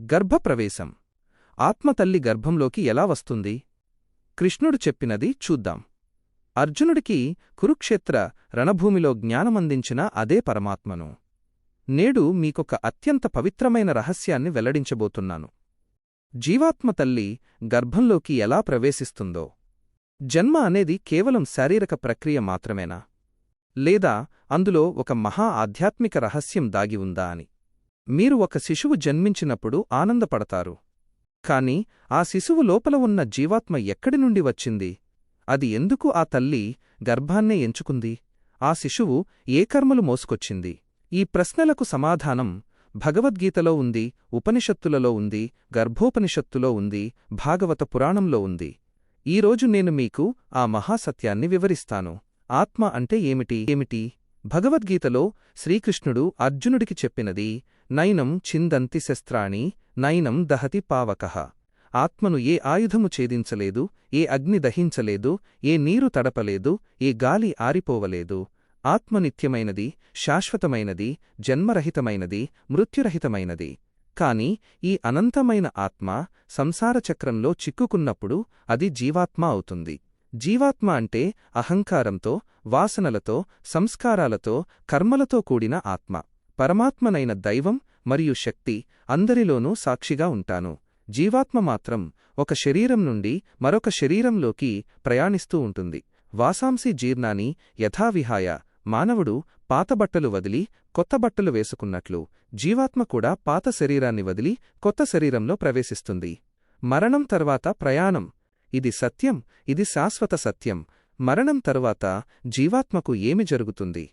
గర్భప్రవేశం. ఆత్మతల్లి గర్భంలోకి ఎలా వస్తుంది? కృష్ణుడు చెప్పినది చూద్దాం. అర్జునుడికి కురుక్షేత్ర రణభూమిలో జ్ఞానమందించిన అదే పరమాత్మను. నేడు మీకొక అత్యంత పవిత్రమైన రహస్యాన్ని వెల్లడించబోతున్నాను. జీవాత్మ తల్లి గర్భంలోకి ఎలా ప్రవేశిస్తుందో. జన్మ అనేది కేవలం శారీరక ప్రక్రియ మాత్రమేనా? లేదా అందులో ఒక మహా ఆధ్యాత్మిక రహస్యం దాగి ఉందా అని. మీరు ఒక శిశువు జన్మించినప్పుడు ఆనందపడతారు. కాని ఆ శిశువు లోపల ఉన్న జీవాత్మ ఎక్కడి నుండి వచ్చింది? అది ఎందుకు ఆ తల్లి గర్భాన్నే ఎంచుకుంది? ఆ శిశువు ఏ కర్మలు మోసుకొచ్చింది? ఈ ప్రశ్నలకు సమాధానం భగవద్గీతలో ఉంది, ఉపనిషత్తులలో ఉంది, గర్భోపనిషత్తులో ఉంది, భాగవత పురాణంలో ఉంది. ఈరోజు నేను మీకు ఆ మహాసత్యాన్ని వివరిస్తాను. ఆత్మ అంటే ఏమిటి? భగవద్గీతలో శ్రీకృష్ణుడు అర్జునుడికి చెప్పినది నైనం ఛిందంతి శస్త్రాణి నైనం దహతి పావకః. ఆత్మను ఏ ఆయుధము ఛేదించలేదు, ఏ అగ్ని దహించలేదు, ఏ నీరు తడపలేదు, ఏ గాలి ఆరిపోవలేదు. ఆత్మ నిత్యమైనది, శాశ్వతమైనది, జన్మరహితమైనది, మృత్యురహితమైనది. కాని ఈ అనంతమైన ఆత్మ సంసారచక్రంలో చిక్కుకున్నప్పుడు అది జీవాత్మ అవుతుంది. జీవాత్మ అంటే అహంకారంతో, వాసనలతో, సంస్కారాలతో, కర్మలతో కూడిన ఆత్మ. పరమాత్మనైన దైవం మరియు శక్తి అందరిలోనూ సాక్షిగా ఉంటాను. జీవాత్మ మాత్రం ఒక శరీరం నుండి మరొక శరీరంలోకి ప్రయాణిస్తూ ఉంటుంది. వాసాంసి జీర్ణాని యథావిహాయ. మానవుడు పాతబట్టలు వదిలి కొత్త బట్టలు వేసుకున్నట్లు జీవాత్మ కూడా పాత శరీరాన్ని వదిలి కొత్త శరీరంలో ప్రవేశిస్తుంది. మరణం తర్వాత ప్రయాణం. ఇది సత్యం, ఇది శాశ్వత సత్యం. మరణం తరువాత జీవాత్మకు ఏమి జరుగుతుంది?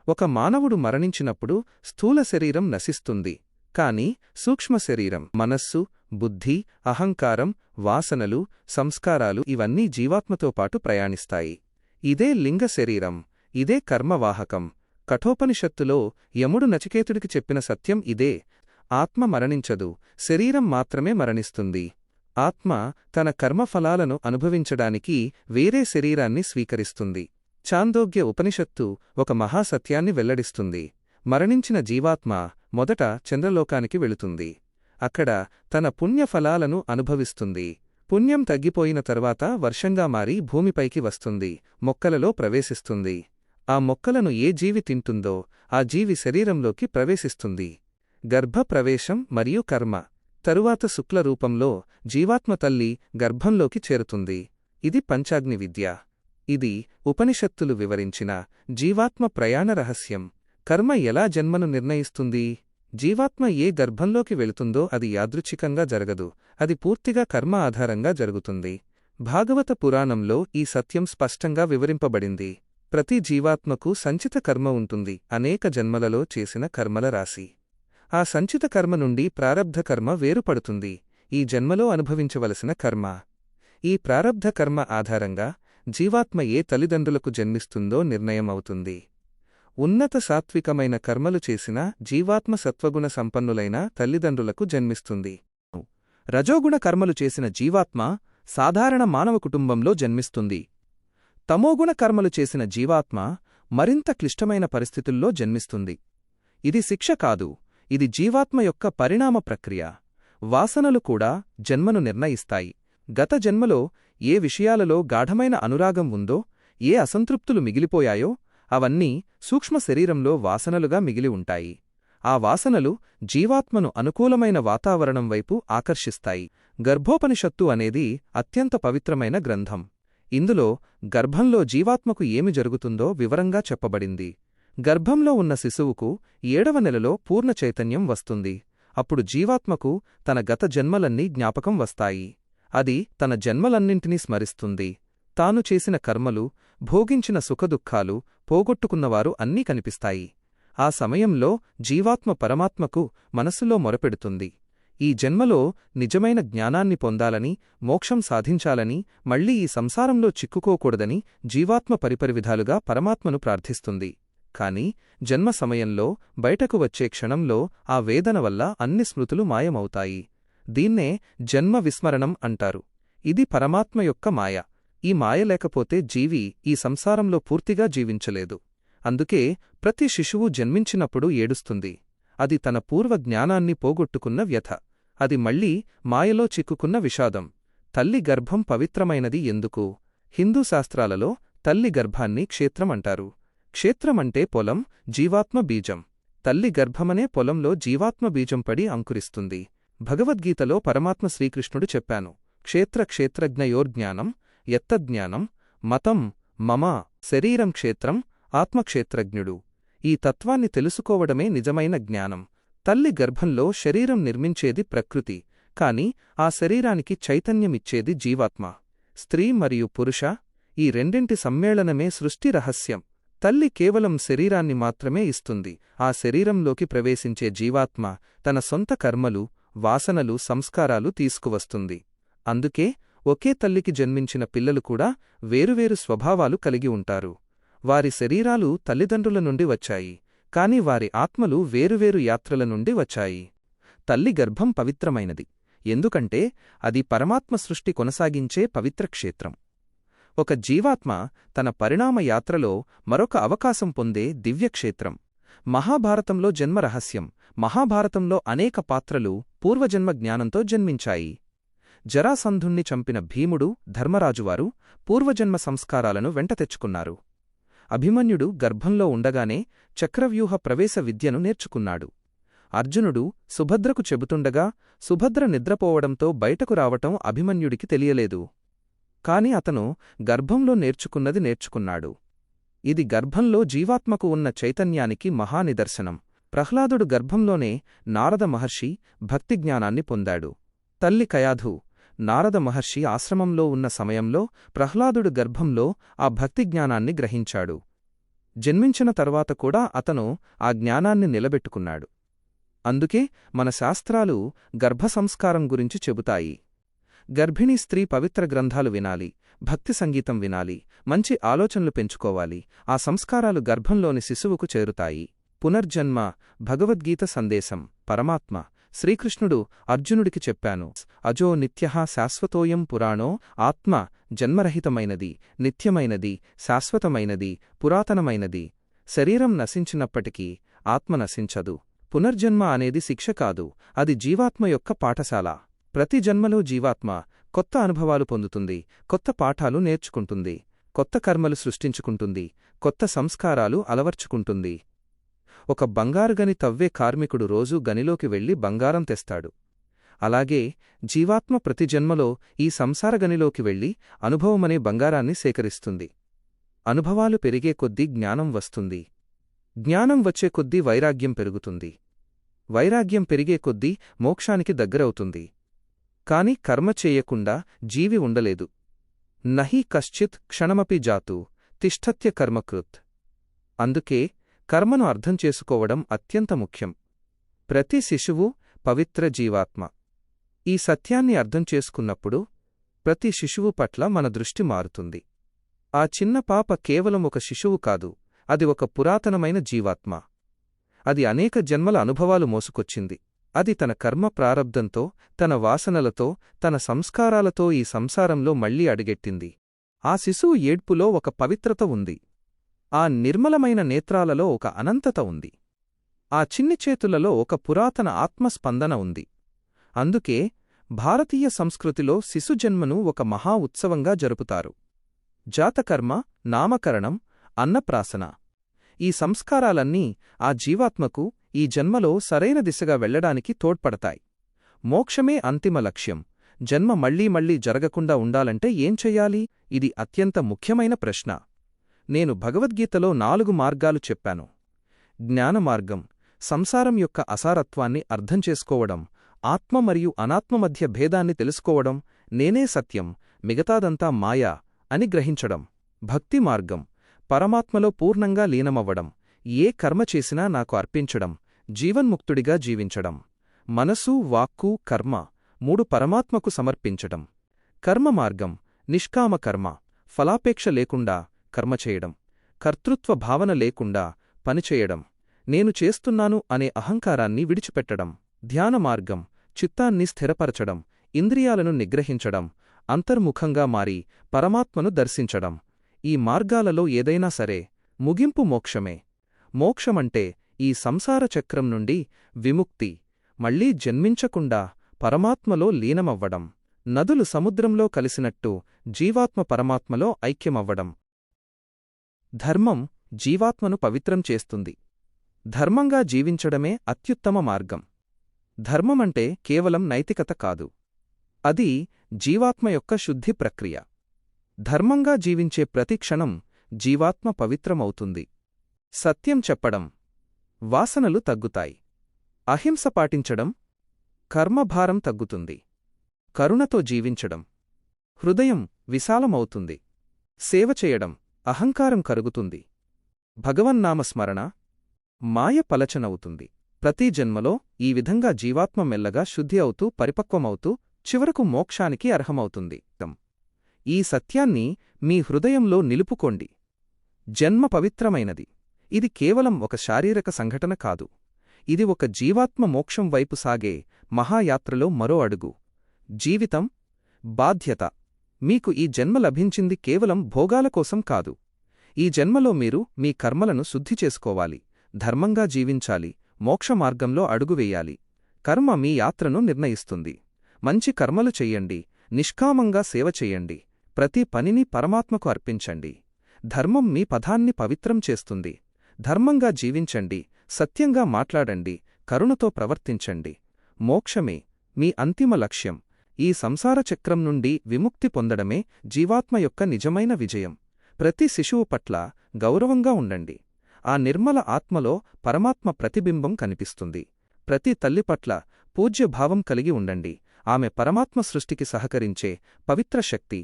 ఒక మానవుడు మరణించినప్పుడు స్థూల శరీరం నశిస్తుంది. కాని సూక్ష్మ శరీరం, మనస్సు, బుద్ధి, అహంకారం, వాసనలు, సంస్కారాలు ఇవన్నీ జీవాత్మతో పాటు ప్రయాణిస్తాయి. ఇదే లింగ శరీరం, ఇదే కర్మవాహకం. కఠోపనిషత్తులో యముడు నచికేతుడికి చెప్పిన సత్యం ఇదే. ఆత్మ మరణించదు, శరీరం మాత్రమే మరణిస్తుంది. ఆత్మ తన కర్మఫలాలను అనుభవించడానికి వేరే శరీరాన్ని స్వీకరిస్తుంది. చాందోగ్య ఉపనిషత్తు ఒక మహాసత్యాన్ని వెల్లడిస్తుంది. మరణించిన జీవాత్మ మొదట చంద్రలోకానికి వెళుతుంది. అక్కడ తన పుణ్యఫలాలను అనుభవిస్తుంది. పుణ్యం తగ్గిపోయిన తర్వాత వర్షంగా మారి భూమిపైకి వస్తుంది, మొక్కలలో ప్రవేశిస్తుంది. ఆ మొక్కలను ఏ జీవి తింటుందో ఆ జీవి శరీరంలోకి ప్రవేశిస్తుంది. గర్భప్రవేశం మరియు కర్మ. తరువాత శుక్లరూపంలో జీవాత్మ తల్లి గర్భంలోకి చేరుతుంది. ఇది పంచాగ్ని విద్య. ఇది ఉపనిషత్తులు వివరించిన జీవాత్మ ప్రయాణ రహస్యం. కర్మ ఎలా జన్మను నిర్ణయిస్తుంది? జీవాత్మ ఏ గర్భంలోకి వెళుతుందో అది యాదృచ్ఛికంగా జరగదు, అది పూర్తిగా కర్మ ఆధారంగా జరుగుతుంది. భాగవత పురాణంలో ఈ సత్యం స్పష్టంగా వివరింపబడింది. ప్రతి జీవాత్మకు సంచిత కర్మ ఉంటుంది, అనేక జన్మలలో చేసిన కర్మల రాశి. ఆ సంచిత కర్మ నుండి ప్రారబ్ధ కర్మ వేరుపడుతుంది, ఈ జన్మలో అనుభవించవలసిన కర్మ. ఈ ప్రారబ్ధ కర్మ ఆధారంగా జీవాత్మ ఏ తల్లిదండ్రులకు జన్మిస్తుందో నిర్ణయం అవుతుంది. ఉన్నత సాత్వికమైన కర్మలు చేసిన జీవాత్మ సత్వగుణ సంపన్నులైన తల్లిదండ్రులకు జన్మిస్తుంది. రజోగుణ కర్మలు చేసిన జీవాత్మ సాధారణ మానవ కుటుంబంలో జన్మిస్తుంది. తమోగుణ కర్మలు చేసిన జీవాత్మ మరింత క్లిష్టమైన పరిస్థితుల్లో జన్మిస్తుంది. ఇది శిక్ష కాదు, ఇది జీవాత్మ యొక్క పరిణామ ప్రక్రియ. వాసనలు కూడా జన్మను నిర్ణయిస్తాయి. గత జన్మలో ఏ విషయాలలో గాఢమైన అనురాగం ఉందో, ఏ అసంతృప్తులు మిగిలిపోయాయో అవన్నీ సూక్ష్మ శరీరంలో వాసనలుగా మిగిలి ఉంటాయి. ఆ వాసనలు జీవాత్మను అనుకూలమైన వాతావరణం వైపు ఆకర్షిస్తాయి. గర్భోపనిషత్తు అనేది అత్యంత పవిత్రమైన గ్రంథం. ఇందులో గర్భంలో జీవాత్మకు ఏమి జరుగుతుందో వివరంగా చెప్పబడింది. గర్భంలో ఉన్న శిశువుకు 7వ నెలలో పూర్ణ చైతన్యం వస్తుంది. అప్పుడు జీవాత్మకు తన గత జన్మలన్నీ జ్ఞాపకం వస్తాయి. అది తన జన్మలన్నింటినీ స్మరిస్తుంది. తాను చేసిన కర్మలు, భోగించిన సుఖదుఖాలు, పోగొట్టుకున్నవారు అన్నీ కనిపిస్తాయి. ఆ సమయంలో జీవాత్మ పరమాత్మకు మనస్సులో మొరపెడుతుంది. ఈ జన్మలో నిజమైన జ్ఞానాన్ని పొందాలని, మోక్షం సాధించాలని, మళ్లీ ఈ సంసారంలో చిక్కుకోకూడదని జీవాత్మ పరిపరివిధాలుగా పరమాత్మను ప్రార్థిస్తుంది. కాని జన్మ సమయంలో బయటకు వచ్చే క్షణంలో ఆ వేదన వల్ల అన్ని స్మృతులు మాయమవుతాయి. దీన్నే జన్మ విస్మరణం అంటారు. ఇది పరమాత్మ యొక్క మాయ. ఈ మాయ లేకపోతే జీవి ఈ సంసారంలో పూర్తిగా జీవించలేదు. అందుకే ప్రతి శిశువు జన్మించినప్పుడు ఏడుస్తుంది. అది తన పూర్వ జ్ఞానాన్ని పోగొట్టుకున్న వ్యథ. అది మళ్లీ మాయలో చిక్కుకున్న విషాదం. తల్లి గర్భం పవిత్రమైనది ఎందుకు? హిందూ శాస్త్రాలలో తల్లి గర్భాన్ని క్షేత్రం అంటారు. క్షేత్రమంటే పొలం, జీవాత్మ బీజం. తల్లి గర్భమనే పొలంలో జీవాత్మ బీజం పడి అంకురిస్తుంది. భగవద్గీతలో పరమాత్మ శ్రీకృష్ణుడు చెప్పాను, క్షేత్రజ్ఞయోర్జ్ఞానం యత్తజ్ఞానం మతం మమ శరీరం క్షేత్రం ఆత్మక్షేత్రజ్ఞుడు. ఈ తత్వాన్ని తెలుసుకోవడమే నిజమైన జ్ఞానం. తల్లి గర్భంలో శరీరం నిర్మించేది ప్రకృతి, కాని ఆ శరీరానికి చైతన్యమిచ్చేది జీవాత్మ. స్త్రీ మరియు పురుష, ఈ రెండింటి సమ్మేళనమే సృష్టి రహస్యం. తల్లి కేవలం శరీరాన్ని మాత్రమే ఇస్తుంది. ఆ శరీరంలోకి ప్రవేశించే జీవాత్మ తన సొంత కర్మలు, వాసనలు, సంస్కారాలు తీసుకువస్తుంది. అందుకే ఒకే తల్లికి జన్మించిన పిల్లలు కూడా వేరువేరు స్వభావాలు కలిగి ఉంటారు. వారి శరీరాలు తల్లిదండ్రుల నుండి వచ్చాయి, కాని వారి ఆత్మలు వేరువేరు యాత్రల నుండి వచ్చాయి. తల్లి గర్భం పవిత్రమైనది, ఎందుకంటే అది పరమాత్మ సృష్టి కొనసాగించే పవిత్రక్షేత్రం. ఒక జీవాత్మ తన పరిణామ యాత్రలో మరొక అవకాశం పొందే దివ్యక్షేత్రం. మహాభారతంలో జన్మరహస్యం. మహాభారతంలో అనేక పాత్రలు పూర్వజన్మ జ్ఞానంతో జన్మించాయి. జరాసంధుణ్ణి చంపిన భీముడు, ధర్మరాజువారు పూర్వజన్మ సంస్కారాలను వెంట తెచ్చుకున్నారు. అభిమన్యుడు గర్భంలో ఉండగానే చక్రవ్యూహ ప్రవేశ విద్యను నేర్చుకున్నాడు. అర్జునుడు సుభద్రకు చెబుతుండగా సుభద్ర నిద్రపోవడంతో బయటకు రావటం అభిమన్యుడికి తెలియలేదు. కాని అతను గర్భంలో నేర్చుకున్నది నేర్చుకున్నాడు. ఇది గర్భంలో జీవాత్మకు ఉన్న చైతన్యానికి మహానిదర్శనం. ప్రహ్లాదుడు గర్భంలోనే నారద మహర్షి భక్తిజ్ఞానాన్ని పొందాడు. తల్లి కయాధు, నారద మహర్షి ఆశ్రమంలో ఉన్న సమయంలో ప్రహ్లాదుడు గర్భంలో ఆ భక్తిజ్ఞానాన్ని గ్రహించాడు. జన్మించిన తర్వాత కూడా అతను ఆ జ్ఞానాన్ని నిలబెట్టుకున్నాడు. అందుకే మన శాస్త్రాలు గర్భసంస్కారం గురించి చెబుతాయి. గర్భిణీ స్త్రీ పవిత్ర గ్రంథాలు వినాలి, భక్తి సంగీతం వినాలి, మంచి ఆలోచనలు పెంచుకోవాలి. ఆ సంస్కారాలు గర్భంలోని శిశువుకు చేరుతాయి. పునర్జన్మ భగవద్గీత సందేశం. పరమాత్మ శ్రీకృష్ణుడు అర్జునుడికి చెప్పాను, అజో నిత్యః శాశ్వతోయం పురాణో ఆత్మ జన్మరహితమైనది, నిత్యమైనది, శాశ్వతమైనది, పురాతనమైనది. శరీరం నశించినప్పటికీ ఆత్మ నశించదు. పునర్జన్మ అనేది శిక్ష కాదు, అది జీవాత్మ యొక్క పాఠశాల. ప్రతి జన్మలో జీవాత్మ కొత్త అనుభవాలు పొందుతుంది, కొత్త పాఠాలు నేర్చుకుంటుంది, కొత్త కర్మలు సృష్టించుకుంటుంది, కొత్త సంస్కారాలు అలవర్చుకుంటుంది. ఒక బంగారు గని తవ్వే కార్మికుడు రోజూ గనిలోకి వెళ్లి బంగారం తెస్తాడు. అలాగే జీవాత్మ ప్రతి జన్మలో ఈ సంసార గనిలోకి వెళ్లి అనుభవమనే బంగారాన్ని సేకరిస్తుంది. అనుభవాలు పెరిగే కొద్దీ జ్ఞానం వస్తుంది. జ్ఞానం వచ్చే కొద్దీ వైరాగ్యం పెరుగుతుంది. వైరాగ్యం పెరిగే కొద్దీ మోక్షానికి దగ్గరవుతుంది. కాని కర్మ చేయకుండా జీవి ఉండలేదు. నహి కశ్చిత్ క్షణమపి జాతు తిష్ఠత్య కర్మకృత్. అందుకే కర్మను అర్థం చేసుకోవడం అత్యంత ముఖ్యం. ప్రతి శిశువు పవిత్ర జీవాత్మ. ఈ సత్యాన్ని అర్థం చేసుకున్నప్పుడు ప్రతి శిశువు పట్ల మన దృష్టి మారుతుంది. ఆ చిన్న పాప కేవలం ఒక శిశువు కాదు, అది ఒక పురాతనమైన జీవాత్మ. అది అనేక జన్మల అనుభవాలు మోసుకొచ్చింది. అది తన కర్మ ప్రారబ్ధంతో, తన వాసనలతో, తన సంస్కారాలతో ఈ సంసారంలో మళ్లీ అడుగెట్టింది. ఆ శిశువు ఏడ్పులో ఒక పవిత్రత ఉంది. ఆ నిర్మలమైన నేత్రాలలో ఒక అనంతత ఉంది. ఆ చిన్ని చేతులలో ఒక పురాతన ఆత్మస్పందన ఉంది. అందుకే భారతీయ సంస్కృతిలో శిశుజన్మను ఒక మహా ఉత్సవంగా జరుపుతారు. జాతకర్మ, నామకరణం, అన్నప్రాసన, ఈ సంస్కారాలన్నీ ఆ జీవాత్మకు ఈ జన్మలో సరైన దిశగా వెళ్లడానికి తోడ్పడతాయి. మోక్షమే అంతిమ లక్ష్యం. జన్మ మళ్లీ మళ్లీ జరగకుండా ఉండాలంటే ఏం చెయ్యాలి? ఇది అత్యంత ముఖ్యమైన ప్రశ్న. నేను భగవద్గీతలో 4 మార్గాలు చెప్పాను. జ్ఞానమార్గం, సంసారం యొక్క అసారత్వాన్ని అర్థం చేసుకోవడం, ఆత్మ మరియు అనాత్మ మధ్య భేదాన్ని తెలుసుకోవడం, నేనే సత్యం, మిగతాదంతా మాయా అని గ్రహించడం. భక్తి మార్గం, పరమాత్మలో పూర్ణంగా లీనమవ్వడం, ఏ కర్మ చేసినా నాకు అర్పించడం, జీవన్ముక్తుడిగా జీవించడం. మనసు, వాక్కు, కర్మ 3 పరమాత్మకు సమర్పించటం. కర్మ మార్గం, నిష్కామ కర్మ, ఫలాపేక్ష లేకుండా కర్మ చేయడం, కర్తృత్వ భావన లేకుండా పనిచేయడం, నేను చేస్తున్నాను అనే అహంకారాన్ని విడిచిపెట్టడం. ధ్యాన మార్గం, చిత్తాన్ని స్థిరపరచడం, ఇంద్రియాలను నిగ్రహించడం, అంతర్ముఖంగా మారి పరమాత్మను దర్శించడం. ఈ మార్గాలలో ఏదైనా సరే ముగింపు మోక్షమే. మోక్షమంటే ఈ సంసార చక్రం నుండి విముక్తి, మళ్లీ జన్మించకుండా పరమాత్మలో లీనమవ్వడం. నదులు సముద్రంలో కలిసినట్టు జీవాత్మ పరమాత్మలో ఐక్యమవ్వడం. ధర్మం జీవాత్మను పవిత్రం చేస్తుంది. ధర్మంగా జీవించడమే అత్యుత్తమ మార్గం. ధర్మమంటే కేవలం నైతికత కాదు. అది జీవాత్మ యొక్క శుద్ధి ప్రక్రియ. ధర్మంగా జీవించే ప్రతి క్షణం జీవాత్మ పవిత్రమవుతుంది. సత్యం చెప్పడం, వాసనలు తగ్గుతాయి. అహింస పాటించడం, కర్మభారం తగ్గుతుంది. కరుణతో జీవించడం, హృదయం విశాలమవుతుంది. సేవ చేయడం, అహంకారం కరుగుతుంది. భగవన్నామస్మరణ, మాయ పలచనవుతుంది. ప్రతి జన్మలో ఈ విధంగా జీవాత్మ మెల్లగా శుద్ధి అవుతూ పరిపక్వమవుతూ చివరకు మోక్షానికి అర్హమవుతుంది. ఈ సత్యాన్ని మీ హృదయంలో నిలుపుకోండి. జన్మ పవిత్రమైనది. ఇది కేవలం ఒక శారీరక సంఘటన కాదు. ఇది ఒక జీవాత్మ మోక్షం వైపు సాగే మహాయాత్రలో మరో అడుగు. జీవితం, బాధ్యత. మీకు ఈ జన్మ లభించింది కేవలం భోగాల కోసం కాదు. ఈ జన్మలో మీరు మీ కర్మలను శుద్ధి చేసుకోవాలి, ధర్మంగా జీవించాలి, మోక్షమార్గంలో అడుగువేయాలి. కర్మ మీ యాత్రను నిర్ణయిస్తుంది. మంచి కర్మలు చెయ్యండి, నిష్కామంగా సేవ చెయ్యండి, ప్రతి పనిని పరమాత్మకు అర్పించండి. ధర్మం మీ పదాన్ని పవిత్రం చేస్తుంది. ధర్మంగా జీవించండి, సత్యంగా మాట్లాడండి, కరుణతో ప్రవర్తించండి. మోక్షమే మీ అంతిమ లక్ష్యం. ఈ సంసార చక్రం నుండి విముక్తి పొందడమే జీవాత్మ యొక్క నిజమైన విజయం. ప్రతి శిశువు పట్ల గౌరవంగా ఉండండి. ఆ నిర్మల ఆత్మలో పరమాత్మ ప్రతిబింబం కనిపిస్తుంది. ప్రతి తల్లి పట్ల పూజ్యభావం కలిగి ఉండండి. ఆమె పరమాత్మ సృష్టికి సహకరించే పవిత్ర శక్తి.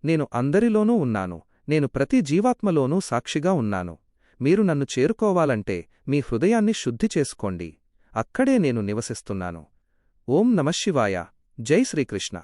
నేను అందరిలోనూ ఉన్నాను. నేను ప్రతి జీవాత్మలోనూ సాక్షిగా ఉన్నాను. మీరు నన్ను చేరుకోవాలంటే మీ హృదయాన్ని శుద్ధి చేసుకోండి. అక్కడే నేను నివసిస్తున్నాను. ఓం నమఃశివాయ. జై శ్రీకృష్ణ.